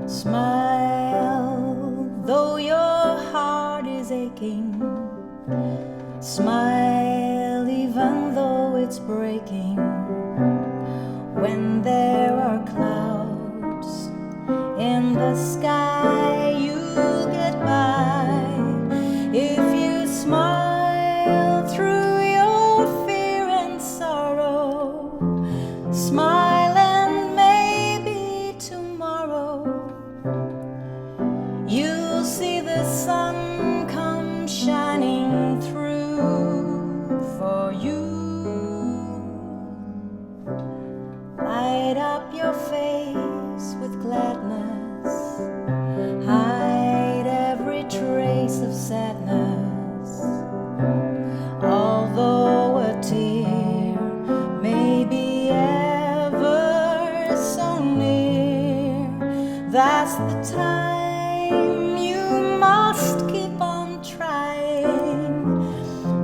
Smile, though your heart is aching. Smile, even though it's breaking. When there are clouds in the sky, you'll get by. If you smile through your fear and sorrow, smile and maybe tomorrow you'll see the sun come shining through for you. Light up your face with gladness, hide every trace of sadness. Although a tear may be ever so near, that's the time you must keep on trying.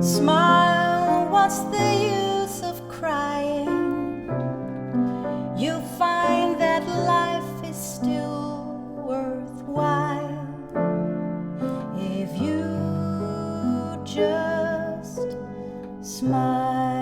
Smile, what's the use of crying? You'll find that life is still worthwhile if you just smile.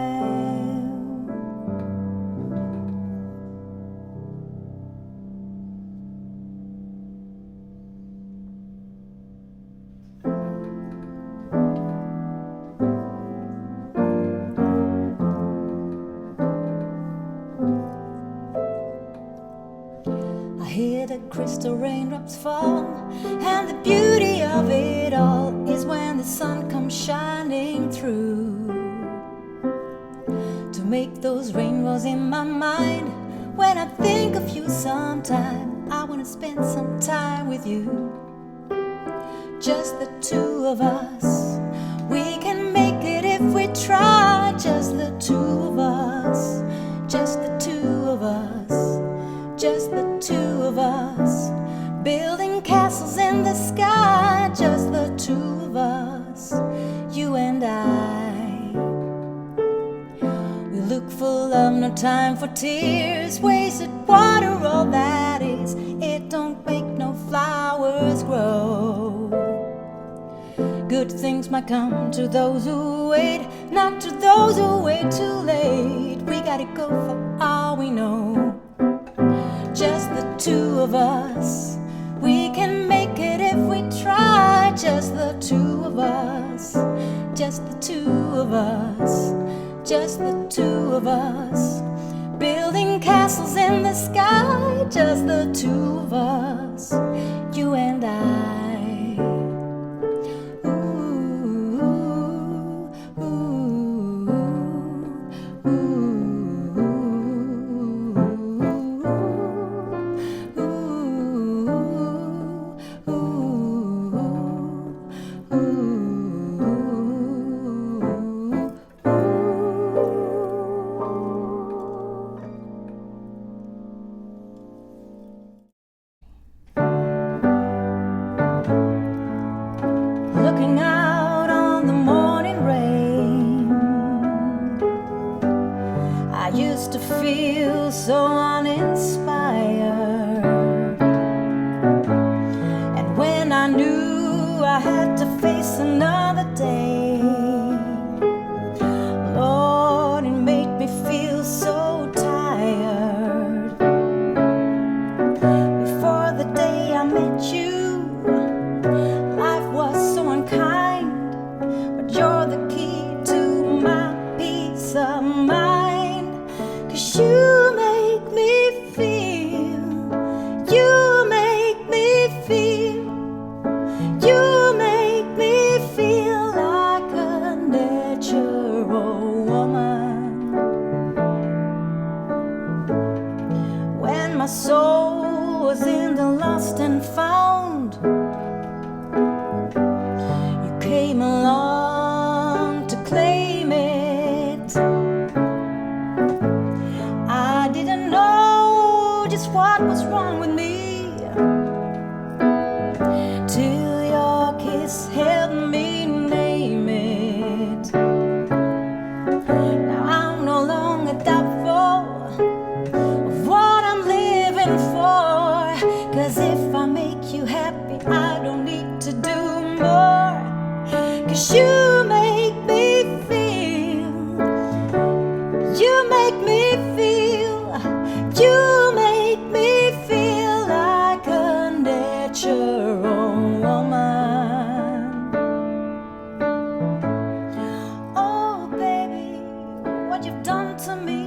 I hear the crystal raindrops fall, and the beauty of it all is when the sun comes shining through to make those rainbows in my mind. When I think of you sometime, I wanna spend some time with you. Just the two of us, we can make it if we try. Just the two of us, just the two of us, just the two of us, building castles in the sky. Just the two of us, you and I. We look for love, no time for tears. Wasted water, all that is. It don't make no flowers grow. Good things might come to those who wait, not to those who wait too late. We gotta go for all we know. Just the two of us, we can make it if we try. Just the two of us, just the two of us, just the two of us, building castles in the sky. Just the two of us, you and I. Looking out on the morning rain, I used to feel so uninspired. And when I knew I had to face another day, Lord, it made me feel so tired. Before the day I met you, life was so unkind, but you're the key to my peace of mind. 'Cause you make me feel, you make me feel, you make me feel like a natural woman. When my soul was in the lost and found, came along to claim it. I didn't know just what was wrong with me till your kiss helped me name it. Now I'm no longer doubtful of what I'm living for, 'cause if I do more, 'cause you make me feel, you make me feel, you make me feel like a natural woman. Oh baby, what you've done to me